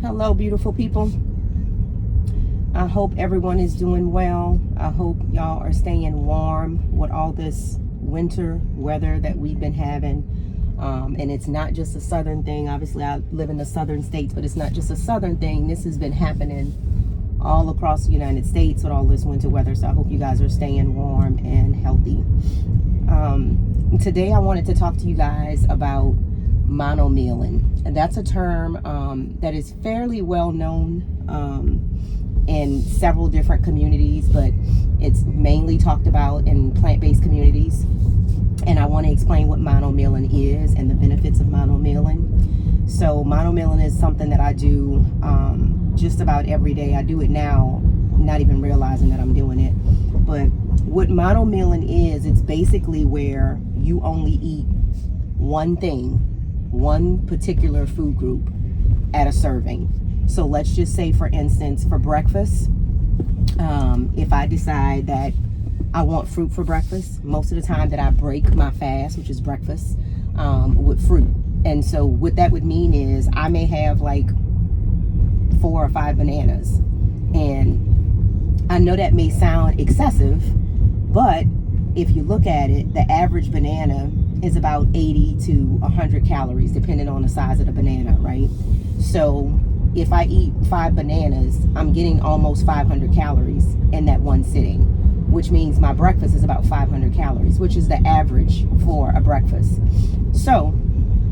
Hello, beautiful people. I hope everyone is doing well. I hope y'all are staying warm with all this winter weather that we've been having. And it's not just a southern thing. Obviously, I live in the southern states, but it's not just a southern thing. This has been happening all across the United States with all this winter weather. So I hope you guys are staying warm and healthy. Today, I wanted to talk to you guys about monomealing. And that's a term that is fairly well known in several different communities, but it's mainly talked about in plant-based communities. And I want to explain what monomealing is and the benefits of monomealing. So monomealing is something that I do just about every day. I do it now, not even realizing that I'm doing it. But what monomealing is, it's basically where you only eat one thing, one particular food group at a serving. So let's just say, for instance, for breakfast, if I decide that I want fruit for breakfast, most of the time that I break my fast, which is breakfast, with fruit. And so what that would mean is I may have like 4 or 5 bananas. And I know that may sound excessive, but if you look at it, the average banana is about 80 to 100 calories, depending on the size of the banana, right? So if I eat 5 bananas, I'm getting almost 500 calories in that one sitting, which means my breakfast is about 500 calories, which is the average for a breakfast. So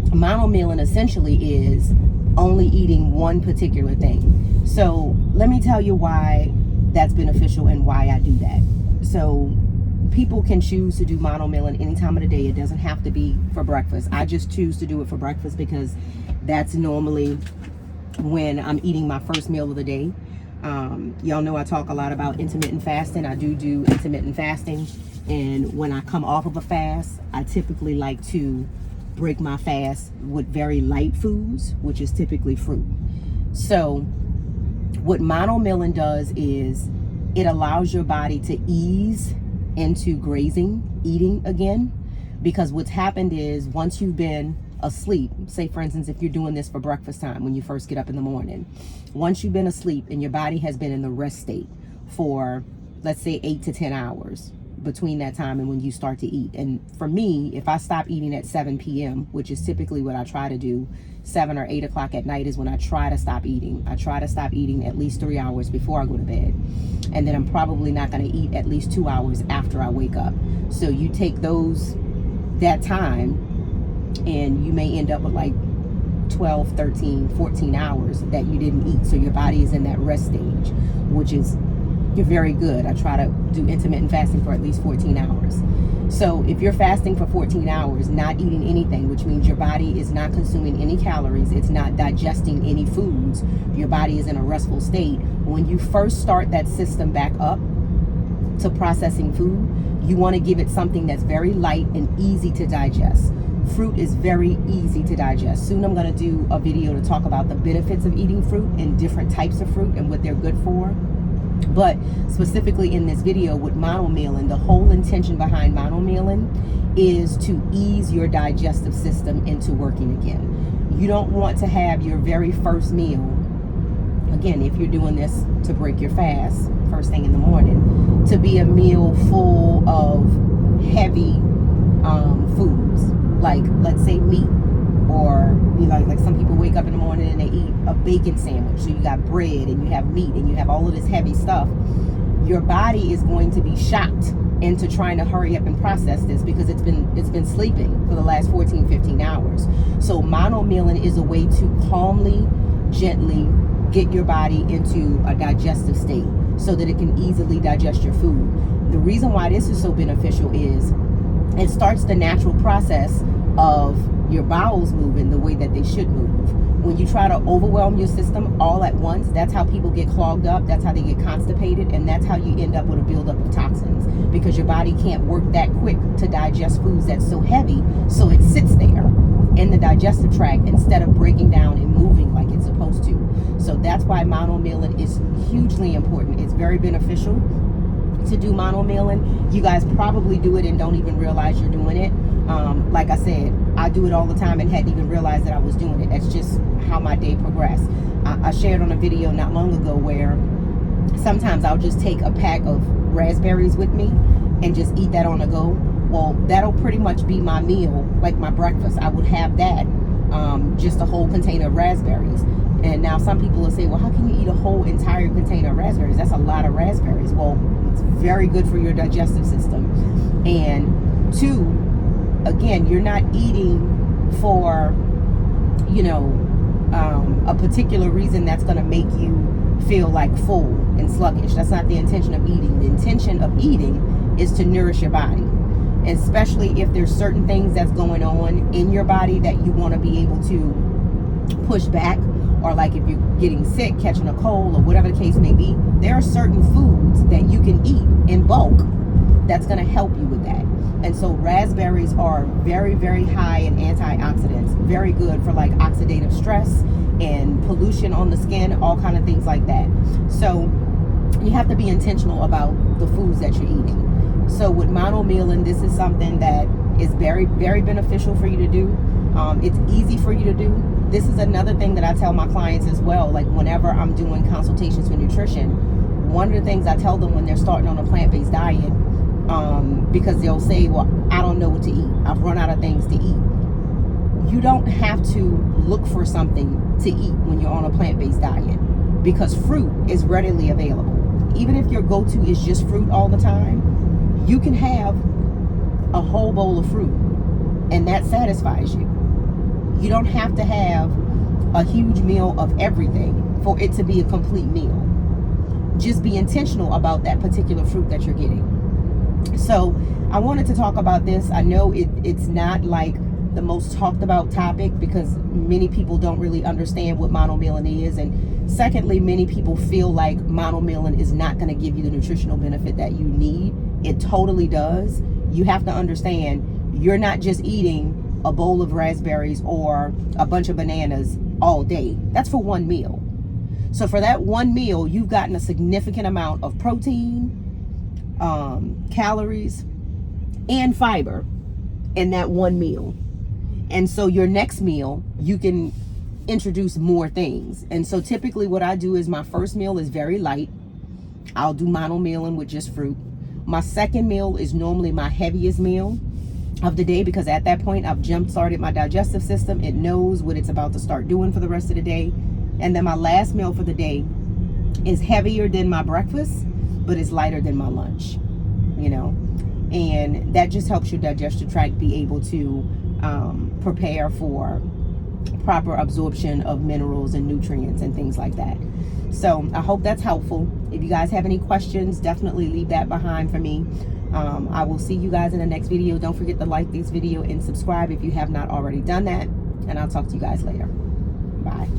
monomealing essentially is only eating one particular thing. So let me tell you why that's beneficial and why I do that. So people can choose to do monomealing any time of the day. It doesn't have to be for breakfast. I just choose to do it for breakfast because that's normally when I'm eating my first meal of the day. Y'all know I talk a lot about intermittent fasting. I do intermittent fasting. And when I come off of a fast, I typically like to break my fast with very light foods, which is typically fruit. So what monomealing does is it allows your body to ease into eating again, because what's happened is once you've been asleep, say for instance, if you're doing this for breakfast time when you first get up in the morning, once you've been asleep and your body has been in the rest state for, let's say, 8 to 10 hours between that time and when you start to eat. And for me, if I stop eating at 7 p.m., which is typically what I try to do, 7 or 8 o'clock at night is when I try to stop eating. I try to stop eating at least 3 hours before I go to bed. And then I'm probably not going to eat at least 2 hours after I wake up. So you take that time, and you may end up with like 12, 13, 14 hours that you didn't eat. So your body is in that rest stage, which is very good. I try to do intermittent fasting for at least 14 hours. So if you're fasting for 14 hours, not eating anything, which means your body is not consuming any calories, it's not digesting any foods, your body is in a restful state. When you first start that system back up to processing food, you want to give it something that's very light and easy to digest. Fruit is very easy to digest. Soon I'm going to do a video to talk about the benefits of eating fruit and different types of fruit and what they're good for. But specifically in this video with monomealing, the whole intention behind monomealing is to ease your digestive system into working again. You don't want to have your very first meal, again, if you're doing this to break your fast first thing in the morning, to be a meal full of heavy foods, like let's say meat, or like some people wake up in the morning and they eat a bacon sandwich. So you got bread and you have meat and you have all of this heavy stuff. Your body is going to be shocked into trying to hurry up and process this because it's been sleeping for the last 14, 15 hours. So monomealing is a way to calmly, gently get your body into a digestive state so that it can easily digest your food. The reason why this is so beneficial is it starts the natural process of your bowels moving the way that they should move. When you try to overwhelm your system all at once, that's how people get clogged up, that's how they get constipated, and that's how you end up with a buildup of toxins, because your body can't work that quick to digest foods that's so heavy, so it sits there in the digestive tract instead of breaking down and moving like it's supposed to. So that's why monomealing is hugely important. It's very beneficial to do monomealing. You guys probably do it and don't even realize you're doing it. Like I said, I do it all the time and hadn't even realized that I was doing it. That's just how my day progressed. I shared on a video not long ago where sometimes I'll just take a pack of raspberries with me and just eat that on the go. Well, that'll pretty much be my meal, like my breakfast. I would have that, just a whole container of raspberries. And now some people will say, well, how can you eat a whole entire container of raspberries? That's a lot of raspberries. Well, it's very good for your digestive system. And two, again, you're not eating for, a particular reason that's going to make you feel like full and sluggish. That's not the intention of eating. The intention of eating is to nourish your body, especially if there's certain things that's going on in your body that you want to be able to push back, or like if you're getting sick, catching a cold, or whatever the case may be. There are certain foods that you can eat in bulk that's going to help you with that. And so raspberries are very, very high in antioxidants, very good for like oxidative stress and pollution on the skin, all kind of things like that. So you have to be intentional about the foods that you're eating. So with monomealin, this is something that is very, very beneficial for you to do. It's easy for you to do. This is another thing that I tell my clients as well. Like whenever I'm doing consultations for nutrition, one of the things I tell them when they're starting on a plant-based diet, because they'll say, well, I don't know what to eat. I've run out of things to eat. You don't have to look for something to eat when you're on a plant-based diet, because fruit is readily available. Even if your go-to is just fruit all the time, you can have a whole bowl of fruit and that satisfies you. You don't have to have a huge meal of everything for it to be a complete meal. Just be intentional about that particular fruit that you're getting. So I wanted to talk about this. I know it's not like the most talked about topic because many people don't really understand what monomealin is. And secondly, many people feel like monomealin is not going to give you the nutritional benefit that you need. It totally does. You have to understand, you're not just eating a bowl of raspberries or a bunch of bananas all day. That's for one meal. So for that one meal, you've gotten a significant amount of protein, calories, and fiber in that one meal. And so your next meal, you can introduce more things. And so typically what I do is my first meal is very light. I'll do monomealin with just fruit. My second meal is normally my heaviest meal of the day, because at that point I've jump started my digestive system. It knows what it's about to start doing for the rest of the day. And then my last meal for the day is heavier than my breakfast, but it's lighter than my lunch, and that just helps your digestive tract be able to prepare for proper absorption of minerals and nutrients and things like that. So I hope that's helpful. If you guys have any questions, definitely leave that behind for me. I will see you guys in the next video. Don't forget to like this video and subscribe if you have not already done that, and I'll talk to you guys later. Bye.